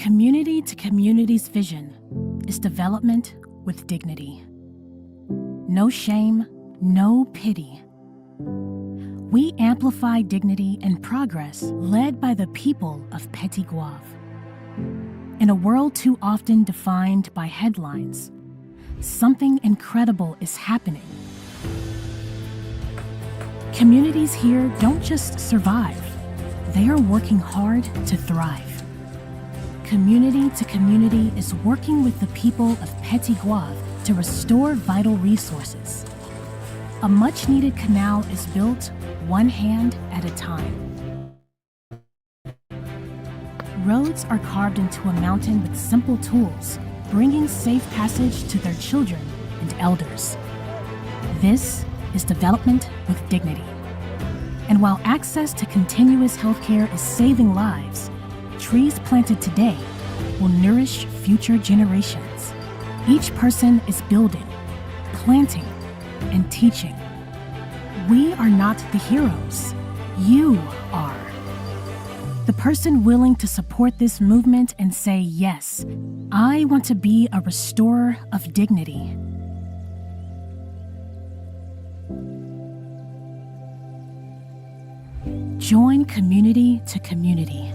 Community to Community's vision is development with dignity. No shame, no pity. We amplify dignity and progress led by the people of Petigov. In a world too often defined by headlines, something incredible is happening. Communities here don't just survive, they are working hard to thrive. Community to Community is working with the people of Petigov to restore vital resources. A much-needed canal is built one hand at a time. Roads are carved into a mountain with simple tools, bringing safe passage to their children and elders. This is development with dignity. And while access to continuous healthcare is saving lives, trees planted today will nourish future generations. Each person is building, planting, and teaching. We are not the heroes. You are. The person willing to support this movement and say, yes, I want to be a restorer of dignity. Join Community to Community.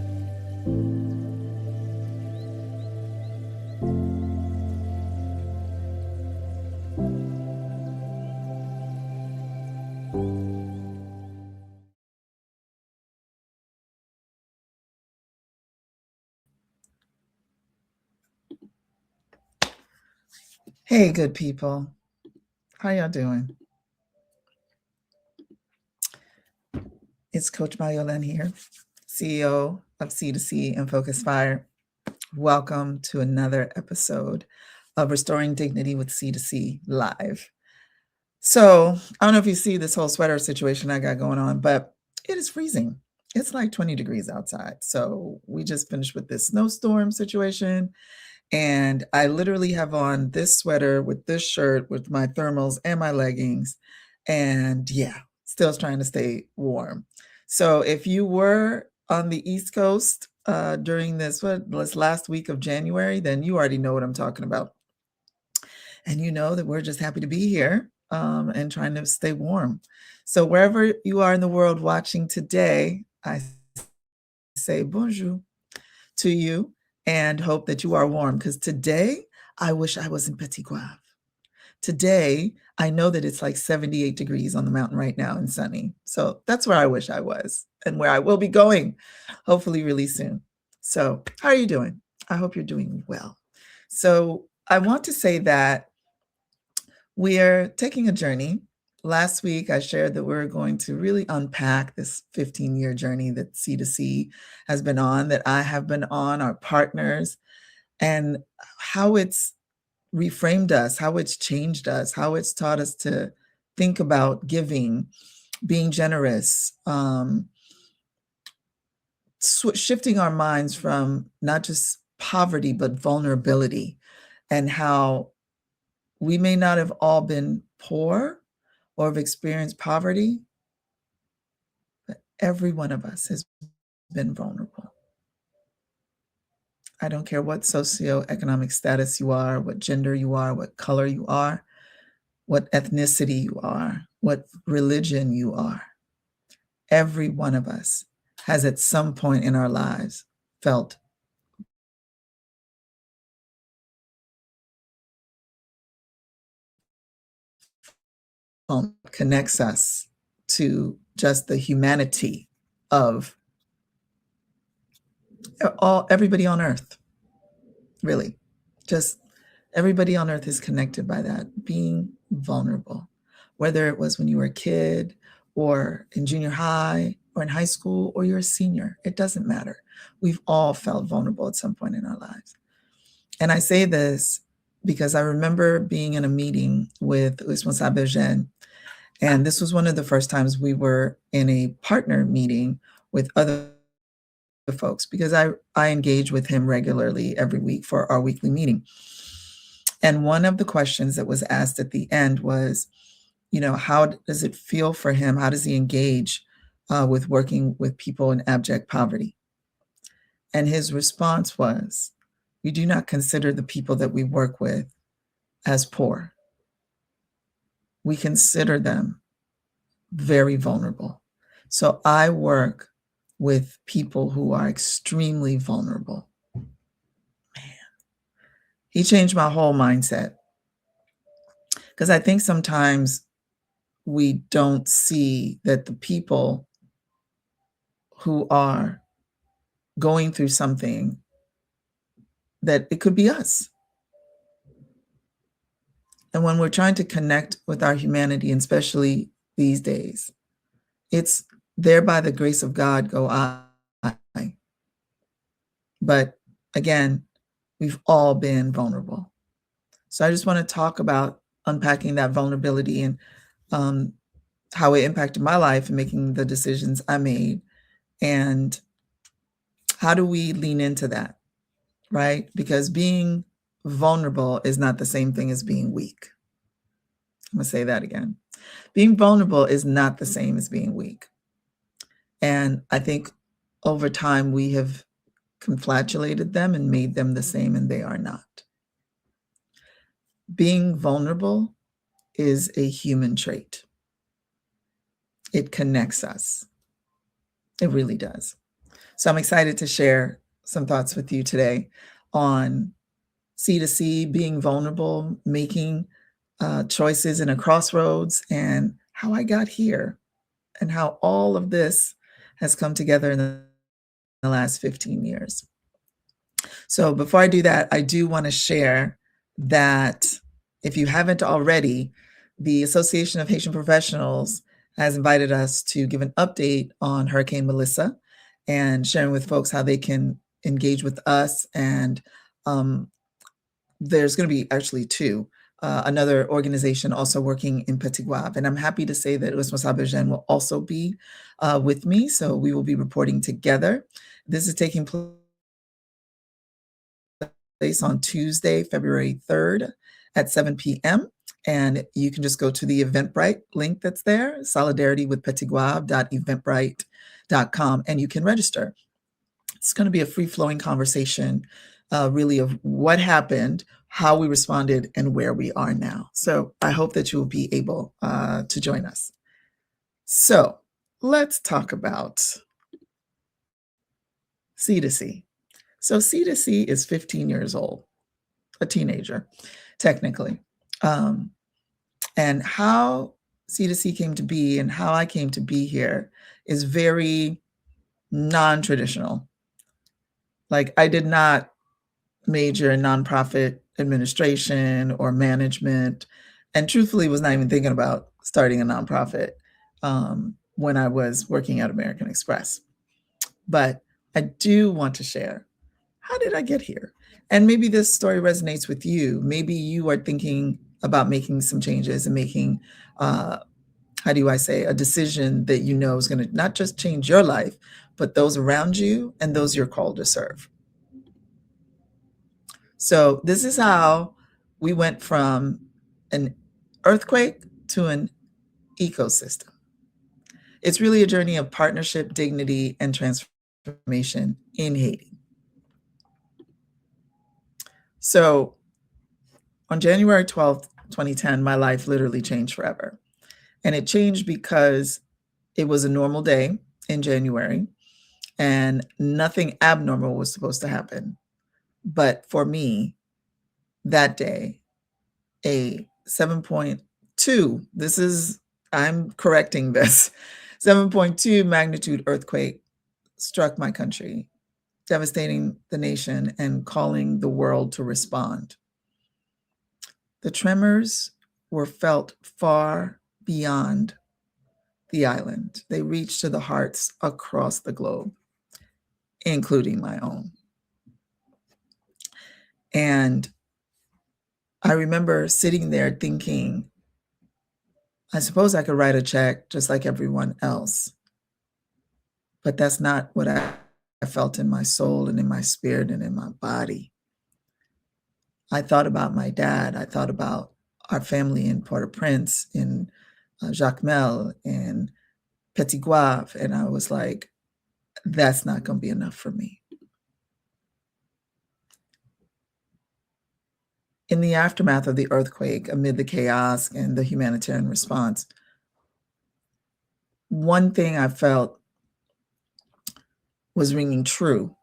Hey, good people. How y'all doing? It's Coach MarieYolaine here, CEO of C2C and Focus Fire. Welcome to another episode of Restoring Dignity with C2C Live. So I don't know if you see this whole sweater situation I got going on, but it is freezing. It's like 20 degrees outside. So we just finished with this snowstorm situation. And I literally have on this sweater with this shirt with my thermals and my leggings. And yeah, still trying to stay warm. So if you were on the East Coast during this last week of January, then you already know what I'm talking about. And you know that we're just happy to be here and trying to stay warm. So wherever you are in the world watching today, I say bonjour to you. And hope that you are warm, because today I wish I was in Petigov. Today, I know that it's like 78 degrees on the mountain right now and sunny. So that's where I wish I was and where I will be going, hopefully really soon. So how are you doing? I hope you're doing well. So I want to say that we're taking a journey. Last week, I shared that we're going to really unpack this 15-year journey that C2C has been on, that I have been on, our partners, and how it's reframed us, how it's changed us, how it's taught us to think about giving, being generous, shifting our minds from not just poverty, but vulnerability, and how we may not have all been poor or have experienced poverty, but every one of us has been vulnerable. I don't care what socioeconomic status you are, what gender you are, what color you are, what ethnicity you are, what religion you are. Every one of us has at some point in our lives felt connects us to just the humanity of everybody on earth, really. Just everybody on earth is connected by that, being vulnerable, whether it was when you were a kid or in junior high or in high school or you're a senior. It doesn't matter. We've all felt vulnerable at some point in our lives. And I say this because I remember being in a meeting with Responsable Jean, and this was one of the first times we were in a partner meeting with other folks, because I engage with him regularly every week for our weekly meeting. And one of the questions that was asked at the end was, how does it feel for him? How does he engage with working with people in abject poverty? And his response was, we do not consider the people that we work with as poor. We consider them very vulnerable. So I work with people who are extremely vulnerable. Man, he changed my whole mindset, because I think sometimes we don't see that the people who are going through something, that it could be us. And when we're trying to connect with our humanity, and especially these days, it's there by the grace of God go I. But again, we've all been vulnerable. So I just want to talk about unpacking that vulnerability and how it impacted my life and making the decisions I made. And how do we lean into that, right? Because being vulnerable is not the same thing as being weak. I'm going to say that again. Being vulnerable is not the same as being weak. And I think over time we have conflatulated them and made them the same, and they are not. Being vulnerable is a human trait. It connects us. It really does. So I'm excited to share some thoughts with you today on C2C, being vulnerable, making choices in a crossroads, and how I got here, and how all of this has come together in the last 15 years. So before I do that, I do want to share that if you haven't already, the Association of Haitian Professionals has invited us to give an update on Hurricane Melissa and sharing with folks how they can engage with us. And there's going to be actually two. Another organization also working in Petigov. And I'm happy to say that Responsable Jean will also be with me. So we will be reporting together. This is taking place on Tuesday, February 3rd at 7 p.m. And you can just go to the Eventbrite link that's there, solidarity.eventbrite.com, and you can register. It's going to be a free-flowing conversation, really, of what happened, how we responded, and where we are now. So I hope that you will be able to join us. So let's talk about C2C. So C2C is 15 years old, a teenager, technically. And how C2C came to be and how I came to be here is very non-traditional. Like, I did not major in nonprofit administration or management, and truthfully was not even thinking about starting a nonprofit when I was working at American Express. But I do want to share, how did I get here? And maybe this story resonates with you. Maybe you are thinking about making some changes and making, how do I say, a decision that you know is going to not just change your life, but those around you and those you're called to serve. So this is how we went from an earthquake to an ecosystem. It's really a journey of partnership, dignity, and transformation in Haiti. So on January 12th, 2010, my life literally changed forever. And it changed because it was a normal day in January and nothing abnormal was supposed to happen. But for me, that day, a 7.2, I'm correcting this, 7.2 magnitude earthquake struck my country, devastating the nation and calling the world to respond. The tremors were felt far beyond the island. They reached to the hearts across the globe, including my own. And I remember sitting there thinking, I suppose I could write a check just like everyone else. But that's not what I felt in my soul and in my spirit and in my body. I thought about my dad. I thought about our family in Port-au-Prince, in Jacmel, in Petigov, and I was like, that's not going to be enough for me. In the aftermath of the earthquake, amid the chaos and the humanitarian response, one thing I felt was ringing true.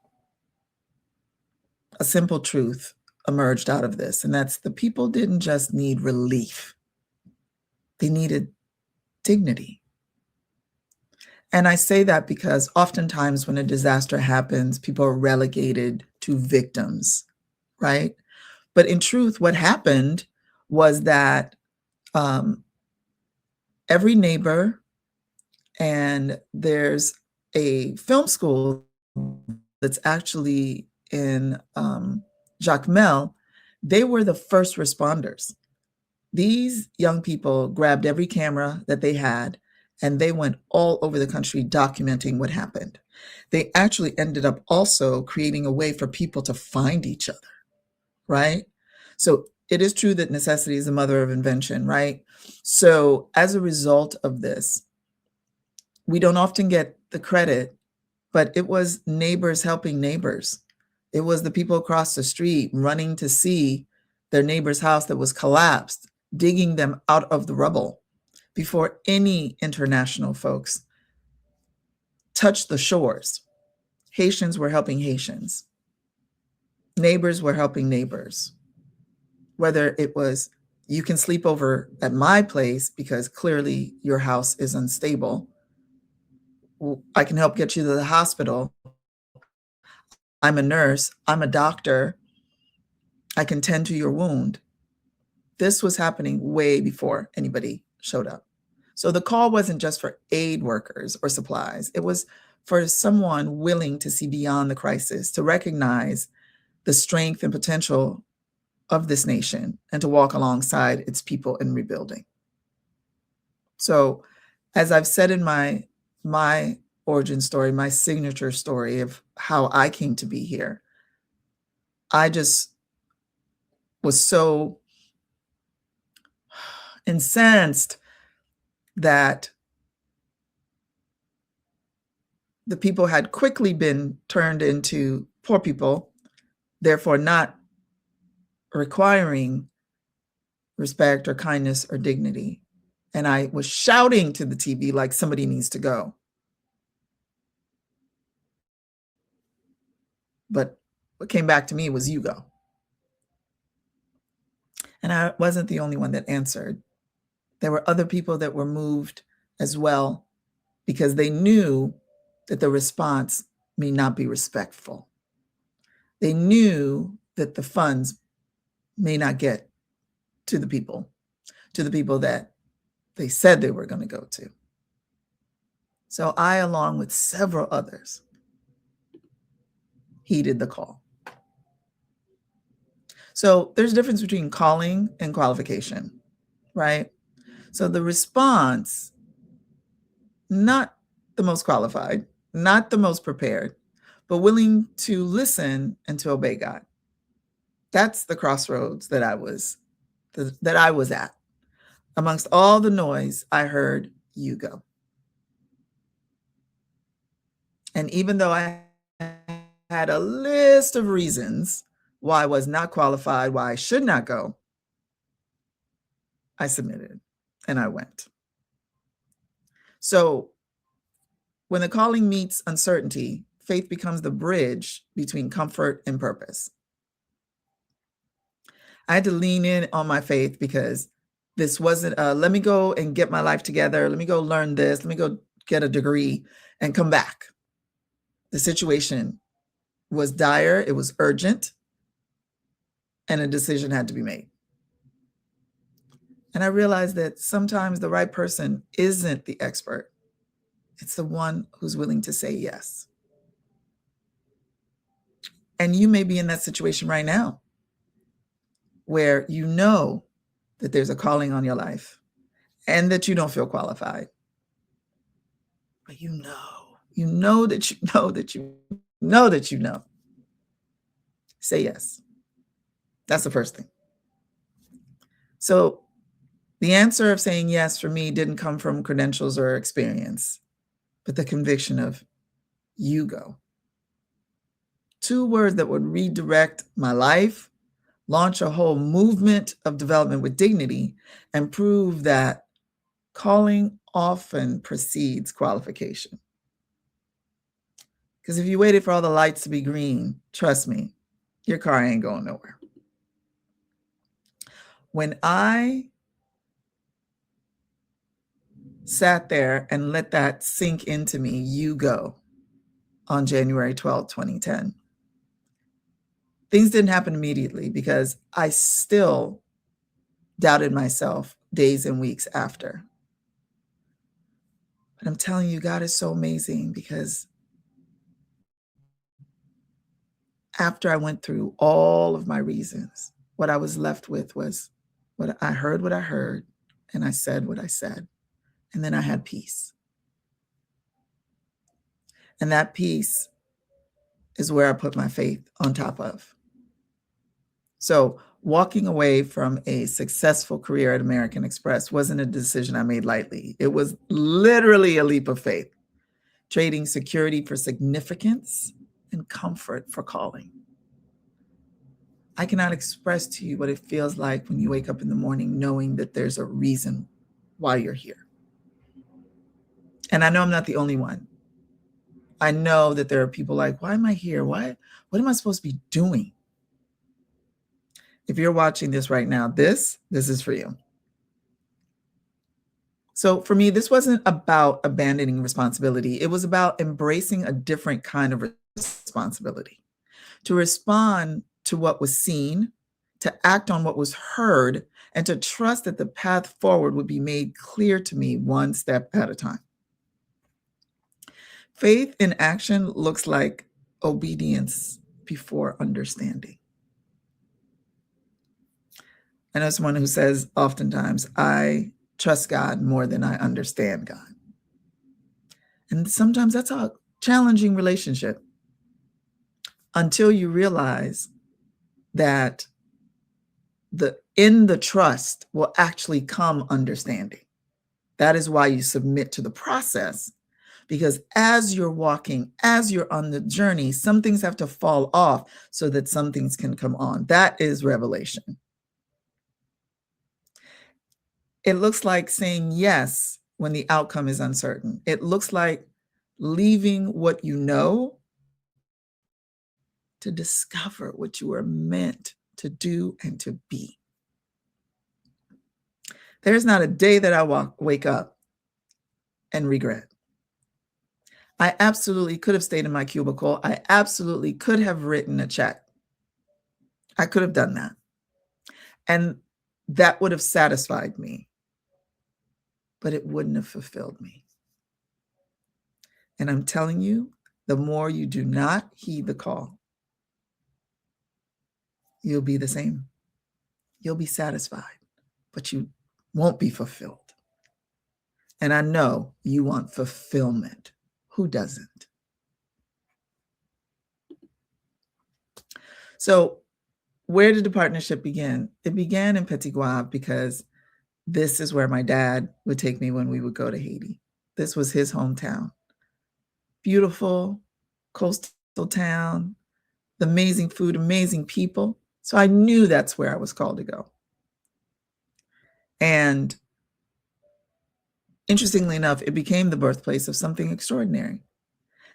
A simple truth emerged out of this, and that's the people didn't just need relief, they needed dignity. And I say that because oftentimes when a disaster happens, people are relegated to victims, right? But in truth, what happened was that every neighbor, and there's a film school that's actually in Jacmel, they were the first responders. These young people grabbed every camera that they had and they went all over the country documenting what happened. They actually ended up also creating a way for people to find each other, right? So it is true that necessity is the mother of invention, right? So as a result of this, we don't often get the credit, but it was neighbors helping neighbors. It was the people across the street running to see their neighbor's house that was collapsed, digging them out of the rubble before any international folks touched the shores. Haitians were helping Haitians. Neighbors were helping neighbors. Whether it was, you can sleep over at my place because clearly your house is unstable. I can help get you to the hospital. I'm a nurse. I'm a doctor. I can tend to your wound. This was happening way before anybody showed up. So the call wasn't just for aid workers or supplies. It was for someone willing to see beyond the crisis, to recognize the strength and potential of this nation and to walk alongside its people in rebuilding. So as I've said in my origin story, my signature story of how I came to be here, I just was so incensed that the people had quickly been turned into poor people, therefore not requiring respect or kindness or dignity. And I was shouting to the TV like somebody needs to go. But what came back to me was, you go. And I wasn't the only one that answered. There were other people that were moved as well, because they knew that the response may not be respectful. They knew that the funds may not get to the people that they said they were going to go to. So I, along with several others, heeded the call. So there's a difference between calling and qualification, right? So the response, not the most qualified, not the most prepared, but willing to listen and to obey God. That's the crossroads that I was at. Amongst all the noise, I heard, you go. And even though I had a list of reasons why I was not qualified, why I should not go, I submitted and I went. So when the calling meets uncertainty, faith becomes the bridge between comfort and purpose. I had to lean in on my faith, because this wasn't let me go and get my life together. Let me go learn this. Let me go get a degree and come back. The situation was dire. It was urgent. And a decision had to be made. And I realized that sometimes the right person isn't the expert. It's the one who's willing to say yes. And you may be in that situation right now, where you know that there's a calling on your life and that you don't feel qualified. But you know that you know that you know that you know. Say yes. That's the first thing. So the answer of saying yes for me didn't come from credentials or experience, but the conviction of, you go. Two words that would redirect my life, launch a whole movement of development with dignity, and prove that calling often precedes qualification. Because if you waited for all the lights to be green, trust me, your car ain't going nowhere. When I sat there and let that sink into me, you go, on January 12, 2010, things didn't happen immediately because I still doubted myself days and weeks after. But I'm telling you, God is so amazing, because after I went through all of my reasons, what I was left with was what I heard, and I said what I said. And then I had peace. And that peace is where I put my faith on top of. So walking away from a successful career at American Express wasn't a decision I made lightly. It was literally a leap of faith, trading security for significance and comfort for calling. I cannot express to you what it feels like when you wake up in the morning knowing that there's a reason why you're here. And I know I'm not the only one. I know that there are people like, why am I here? What am I supposed to be doing? If you're watching this right now, this is for you. So for me, this wasn't about abandoning responsibility. It was about embracing a different kind of responsibility, to respond to what was seen, to act on what was heard, and to trust that the path forward would be made clear to me one step at a time. Faith in action looks like obedience before understanding. I know someone who says oftentimes, I trust God more than I understand God. And sometimes that's a challenging relationship until you realize that in the trust will actually come understanding. That is why you submit to the process, because as you're walking, as you're on the journey, some things have to fall off so that some things can come on. That is revelation. It looks like saying yes when the outcome is uncertain. It looks like leaving what you know to discover what you are meant to do and to be. There's not a day that I wake up and regret. I absolutely could have stayed in my cubicle. I absolutely could have written a check. I could have done that. And that would have satisfied me, but it wouldn't have fulfilled me. And I'm telling you, the more you do not heed the call, you'll be the same. You'll be satisfied, but you won't be fulfilled. And I know you want fulfillment. Who doesn't? So where did the partnership begin? It began in Petigov because this is where my dad would take me when we would go to Haiti. This was his hometown. Beautiful coastal town, amazing food, amazing people. So I knew that's where I was called to go. And interestingly enough, it became the birthplace of something extraordinary.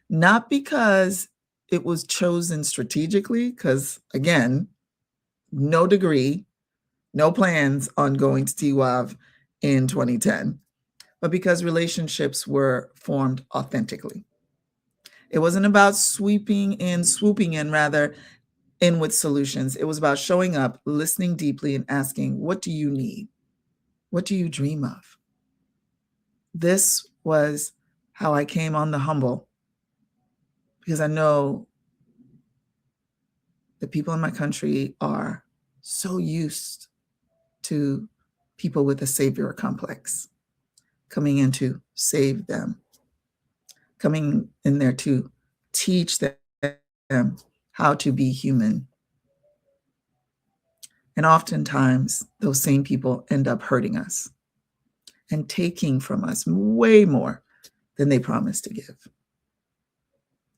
Not because it was chosen strategically, because again, no degree, no plans on going to TWAV in 2010, but because relationships were formed authentically. It wasn't about swooping in rather in with solutions. It was about showing up, listening deeply, and asking, what do you need? What do you dream of? This was how I came on the humble, because I know the people in my country are so used to people with a savior complex coming in to save them, coming in there to teach them how to be human. And oftentimes, those same people end up hurting us and taking from us way more than they promised to give.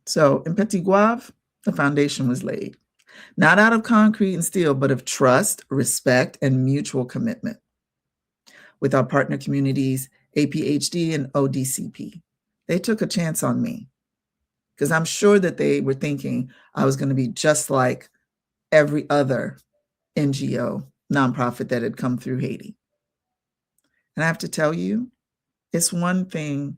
So in Petigov, the foundation was laid. not out of concrete and steel, but of trust, respect, and mutual commitment with our partner communities, APHD and ODCP. They took a chance on me because I'm sure that they were thinking I was going to be just like every other NGO, nonprofit that had come through Haiti. And I have to tell you, it's one thing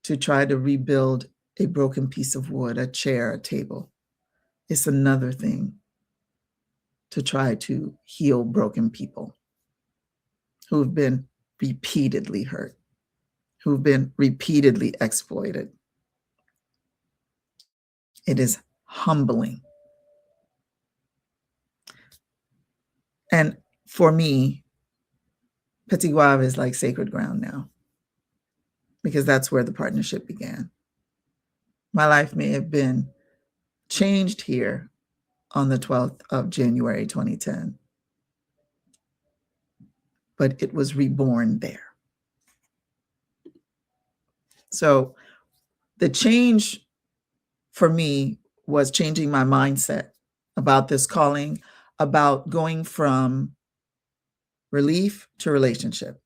to try to rebuild a broken piece of wood, a chair, a table. It's another thing to try to heal broken people who've been repeatedly hurt, who've been repeatedly exploited. It is humbling. And for me, Petigov is like sacred ground now, because that's where the partnership began. My life may have been changed here on the 12th of January, 2010, but it was reborn there. So the change for me was changing my mindset about this calling, about going from relief to relationship.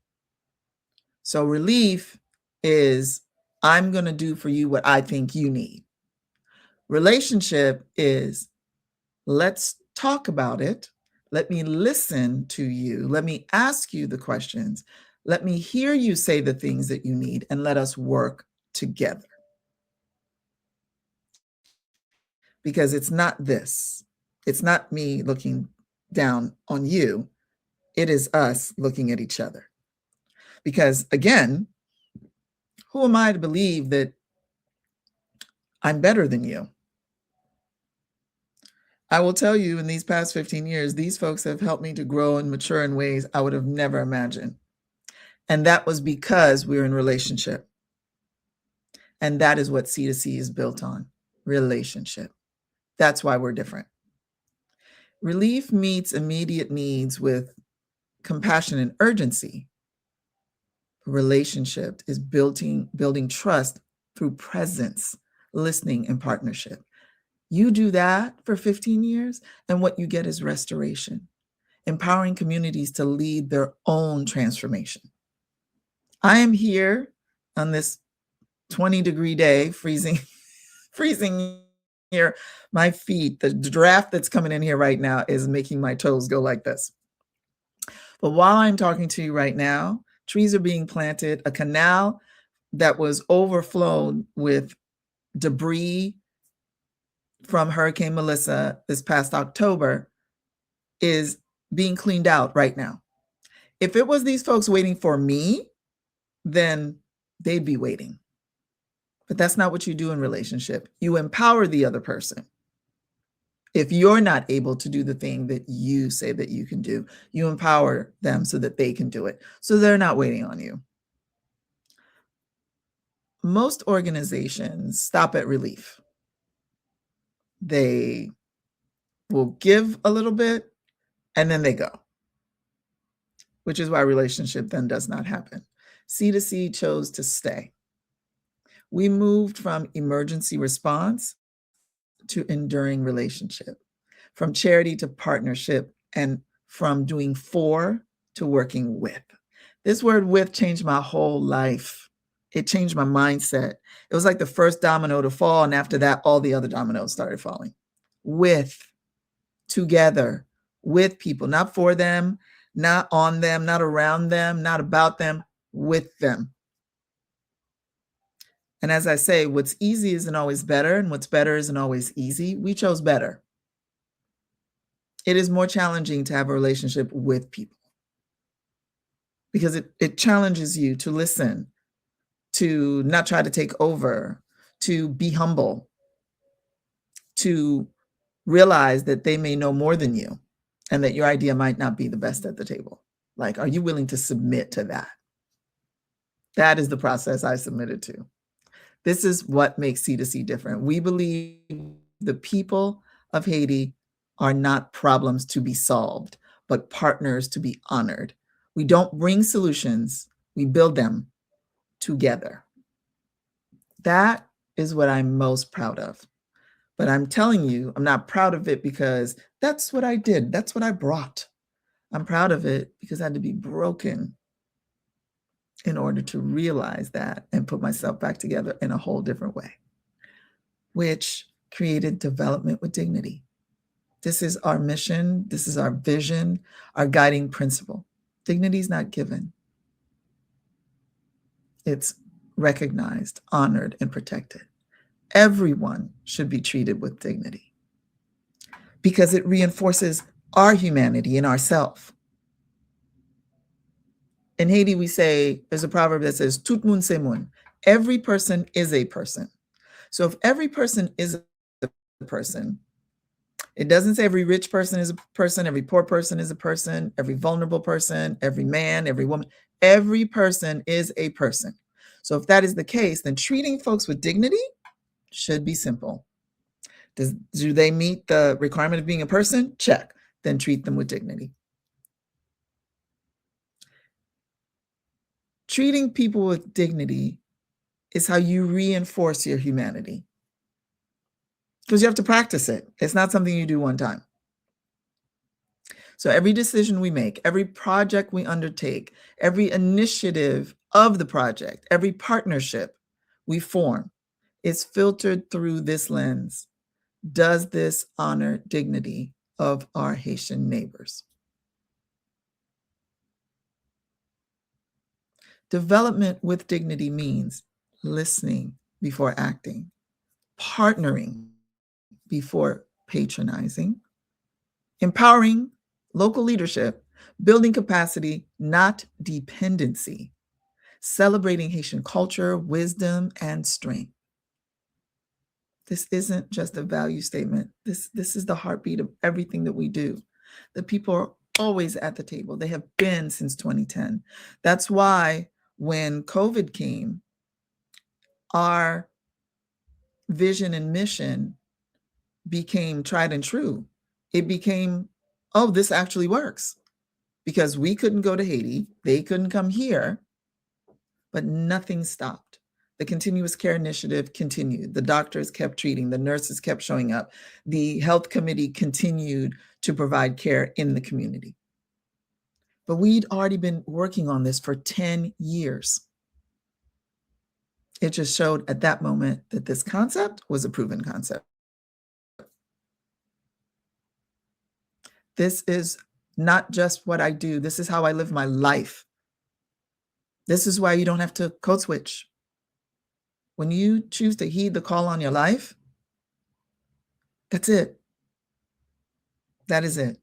So relief is, I'm going to do for you what I think you need. Relationship is, let's talk about it. Let me listen to you. Let me ask you the questions. Let me hear you say the things that you need, and let us work together. Because it's not this. It's not me looking down on you. It is us looking at each other. Because again, who am I to believe that I'm better than you? I will tell you, in these past 15 years, these folks have helped me to grow and mature in ways I would have never imagined. And that was because we're in relationship. And that is what C2C is built on, relationship. That's why we're different. Relief meets immediate needs with compassion and urgency. Relationship is building trust through presence, listening, and partnership. You do that for 15 years, and what you get is restoration, empowering communities to lead their own transformation. I am here on this 20-degree day, freezing here. My feet, the draft that's coming in here right now is making my toes go like this. But while I'm talking to you right now, trees are being planted. A canal that was overflown with debris from Hurricane Melissa this past October is being cleaned out right now. If it was these folks waiting for me, then they'd be waiting. But that's not what you do in relationship. You empower the other person. If you're not able to do the thing that you say that you can do, you empower them so that they can do it. So they're not waiting on you. Most organizations stop at relief. They will give a little bit and then they go, which is why relationship then does not happen. C2C chose to stay. We moved from emergency response to enduring relationship, from charity to partnership, and from doing for to working with. This word with changed my whole life. It changed my mindset. It was like the first domino to fall, and after that, all the other dominoes started falling. With, together, with people, not for them, not on them, not around them, not about them, with them. And as I say, what's easy isn't always better, and what's better isn't always easy. We chose better. It is more challenging to have a relationship with people because it challenges you to listen, to not try to take over, to be humble, to realize that they may know more than you and that your idea might not be the best at the table. Like, are you willing to submit to that? That is the process I submitted to. This is what makes C2C different. We believe the people of Haiti are not problems to be solved, but partners to be honored. We don't bring solutions, we build them together. That is what I'm most proud of. But I'm telling you, I'm not proud of it because that's what I did. That's what I brought. I'm proud of it because I had to be broken in order to realize that and put myself back together in a whole different way, which created development with dignity. This is our mission. This is our vision, our guiding principle. Dignity is not given. It's recognized, honored, and protected. Everyone should be treated with dignity because it reinforces our humanity in ourself. In Haiti, we say, there's a proverb that says, tout moun c'est moun. Every person is a person. So if every person is a person, it doesn't say every rich person is a person, every poor person is a person, every vulnerable person, every man, every woman. Every person is a person. So if that is the case, then treating folks with dignity should be simple. Do they meet the requirement of being a person? Check. Then treat them with dignity. Treating people with dignity is how you reinforce your humanity. Because you have to practice it. It's not something you do one time. So every decision we make, every project we undertake, every initiative of the project, every partnership we form is filtered through this lens. Does this honor dignity of our Haitian neighbors? Development with dignity means listening before acting, partnering before patronizing, empowering local leadership, building capacity, not dependency, celebrating Haitian culture, wisdom, and strength. This isn't just a value statement. This is the heartbeat of everything that we do. The people are always at the table. They have been since 2010. That's why when COVID came, our vision and mission became tried and true. It became, oh, this actually works. Because we couldn't go to Haiti, they couldn't come here, but nothing stopped. The continuous care initiative continued. The doctors kept treating, the nurses kept showing up. The health committee continued to provide care in the community. But we'd already been working on this for 10 years. It just showed at that moment that this concept was a proven concept. This is not just what I do. This is how I live my life. This is why you don't have to code switch. When you choose to heed the call on your life, that's it. That is it.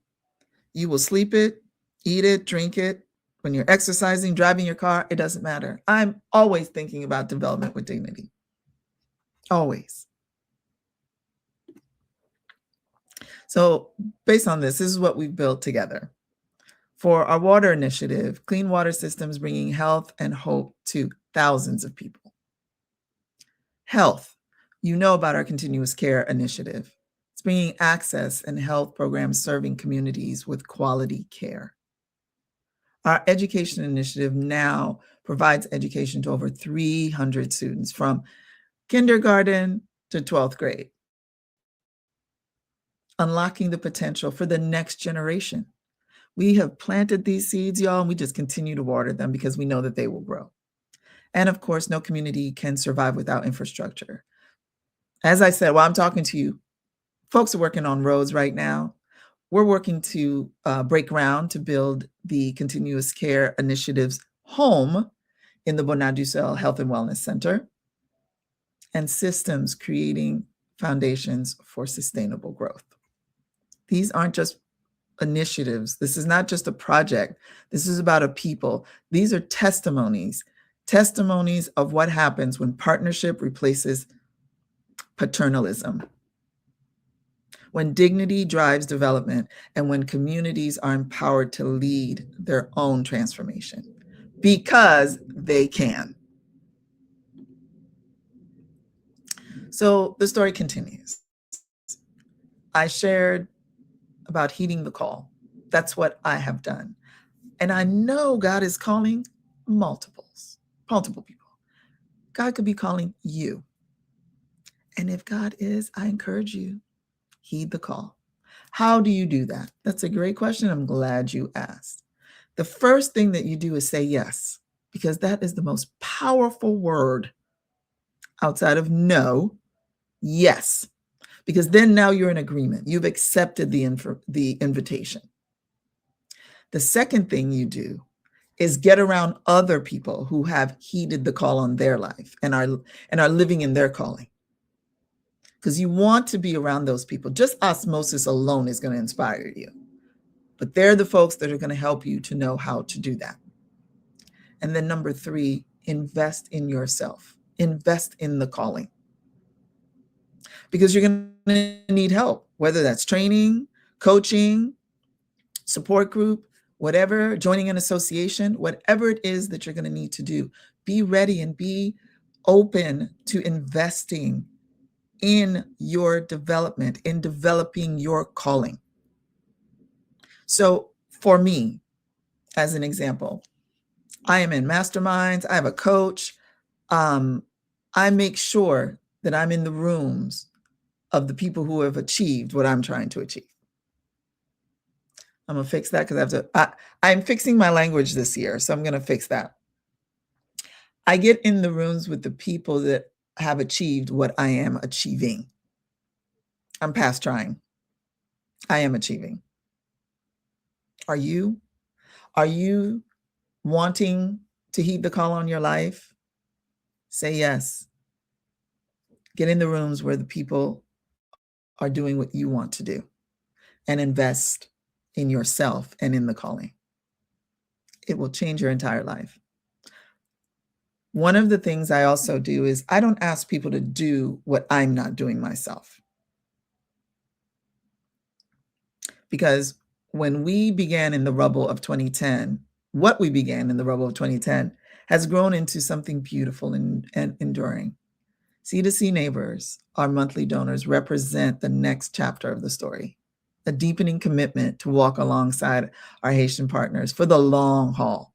You will sleep it, eat it, drink it. When you're exercising, driving your car, it doesn't matter. I'm always thinking about development with dignity. Always. So based on this is what we've built together. For our water initiative, clean water systems bringing health and hope to thousands of people. Health, you know about our continuous care initiative. It's bringing access and health programs serving communities with quality care. Our education initiative now provides education to over 300 students from kindergarten to 12th grade, unlocking the potential for the next generation. We have planted these seeds, y'all, and we just continue to water them because we know that they will grow. And of course, no community can survive without infrastructure. As I said, while I'm talking to you, folks are working on roads right now. We're working to break ground to build the Continuous Care Initiative's home in the Bonadusel Health and Wellness Center, and systems creating foundations for sustainable growth. These aren't just initiatives. This is not just a project. This is about a people. These are testimonies of what happens when partnership replaces paternalism, when dignity drives development, and when communities are empowered to lead their own transformation, because they can. So the story continues. I shared about heeding the call. That's what I have done. And I know God is calling multiple people. God could be calling you. And if God is, I encourage you, heed the call. How do you do that? That's a great question. I'm glad you asked. The first thing that you do is say yes, because that is the most powerful word outside of no. Yes, because then now you're in agreement. You've accepted the invitation. The second thing you do is get around other people who have heeded the call on their life and are living in their calling. Because you want to be around those people. Just osmosis alone is going to inspire you. But they're the folks that are going to help you to know how to do that. And then number 3, invest in yourself. Invest in the calling. Because you're going to need help, whether that's training, coaching, support group, whatever, joining an association, whatever it is that you're going to need to do. Be ready and be open to investing in your development, in developing your calling. So for me, as an example, I am in masterminds. I have a coach. I make sure that I'm in the rooms of the people who have achieved what I'm trying to achieve. I'm going to fix that because I'm fixing my language this year. So I'm going to fix that. I get in the rooms with the people that have achieved what I am achieving. I'm past trying. I am achieving. Are you? Are you wanting to heed the call on your life? Say yes. Get in the rooms where the people are doing what you want to do and invest in yourself and in the calling. It will change your entire life. One of the things I also do is I don't ask people to do what I'm not doing myself. Because when we began in the rubble of 2010, what we began in the rubble of 2010 has grown into something beautiful and enduring. C2C neighbors, our monthly donors, represent the next chapter of the story, a deepening commitment to walk alongside our Haitian partners for the long haul.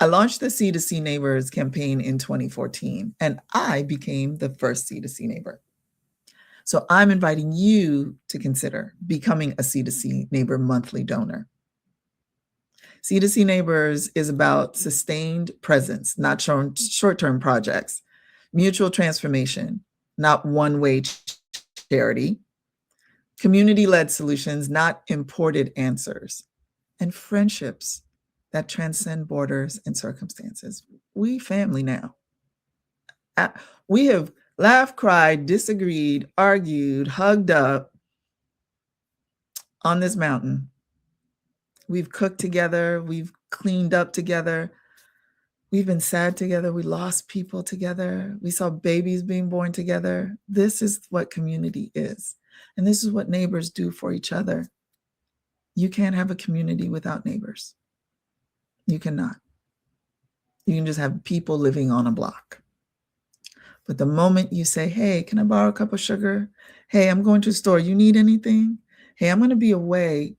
I launched the C2C Neighbors campaign in 2014, and I became the first C2C neighbor. So I'm inviting you to consider becoming a C2C Neighbor monthly donor. C2C Neighbors is about sustained presence, not short-term projects, mutual transformation, not one-way charity, community-led solutions, not imported answers, and friendships that transcend borders and circumstances. We family now. We have laughed, cried, disagreed, argued, hugged up on this mountain. We've cooked together. We've cleaned up together. We've been sad together. We lost people together. We saw babies being born together. This is what community is. And this is what neighbors do for each other. You can't have a community without neighbors. You cannot. You can just have people living on a block. But the moment you say, hey, can I borrow a cup of sugar? Hey, I'm going to the store. You need anything? Hey, I'm going to be away.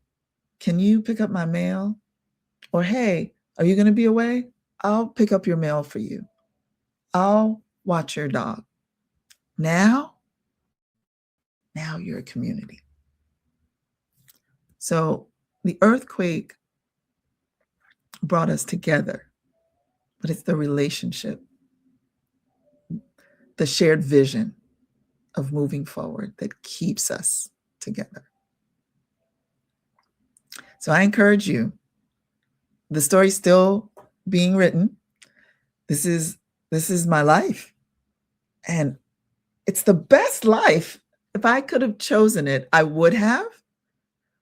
Can you pick up my mail? Or, hey, are you going to be away? I'll pick up your mail for you. I'll watch your dog. Now you're a community. So the earthquake brought us together, but it's the relationship, the shared vision of moving forward that keeps us together. So I encourage you. The story's still being written. This is my life. And it's the best life. If I could have chosen it, I would have.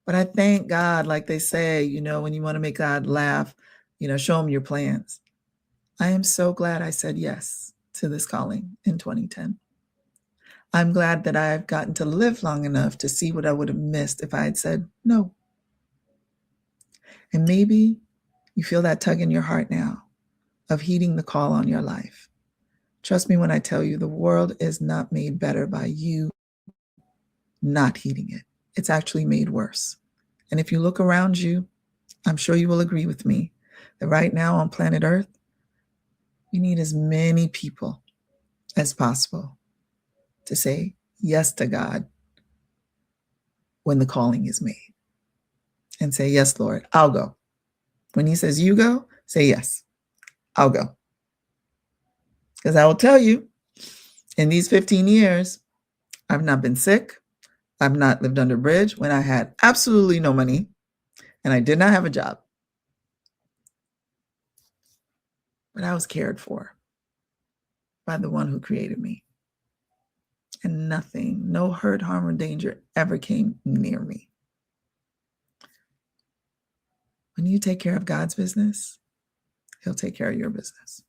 But I thank God, like they say, when you want to make God laugh, show him your plans. I am so glad I said yes to this calling in 2010. I'm glad that I've gotten to live long enough to see what I would have missed if I had said no. And maybe you feel that tug in your heart now of heeding the call on your life. Trust me when I tell you the world is not made better by you not heeding it. It's actually made worse. And if you look around you, I'm sure you will agree with me that right now on planet Earth, we need as many people as possible to say yes to God when the calling is made. And say, yes, Lord, I'll go. When he says you go, say yes, I'll go. Because I will tell you, in these 15 years, I've not been sick. I've not lived under a bridge when I had absolutely no money and I did not have a job. But I was cared for by the one who created me. And nothing, no hurt, harm, or danger ever came near me. When you take care of God's business, he'll take care of your business.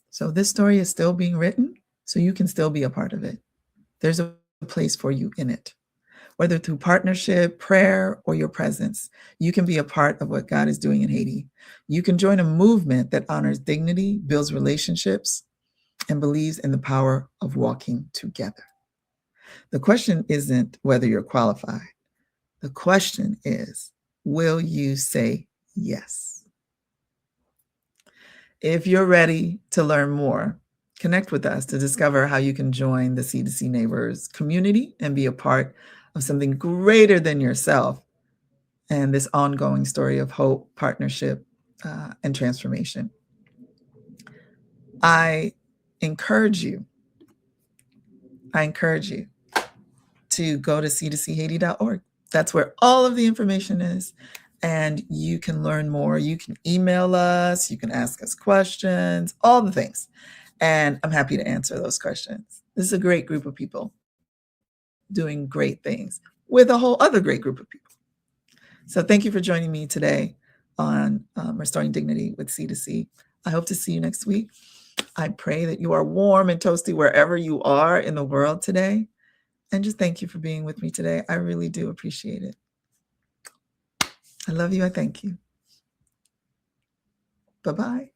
So this story is still being written, so you can still be a part of it. There's a place for you in it. Whether through partnership, prayer, or your presence, you can be a part of what God is doing in Haiti. You can join a movement that honors dignity, builds relationships, and believes in the power of walking together. The question isn't whether you're qualified. The question is, will you say yes? If you're ready to learn more, connect with us to discover how you can join the C2C Neighbors community and be a part of something greater than yourself and this ongoing story of hope, partnership, and transformation. I encourage you to go to c2chaiti.org. That's where all of the information is. And you can learn more. You can email us. You can ask us questions, all the things. And I'm happy to answer those questions. This is a great group of people doing great things with a whole other great group of people. So thank you for joining me today on Restoring Dignity with C2C. I hope to see you next week. I pray that you are warm and toasty wherever you are in the world today. And just thank you for being with me today. I really do appreciate it. I love you. I thank you. Bye-bye.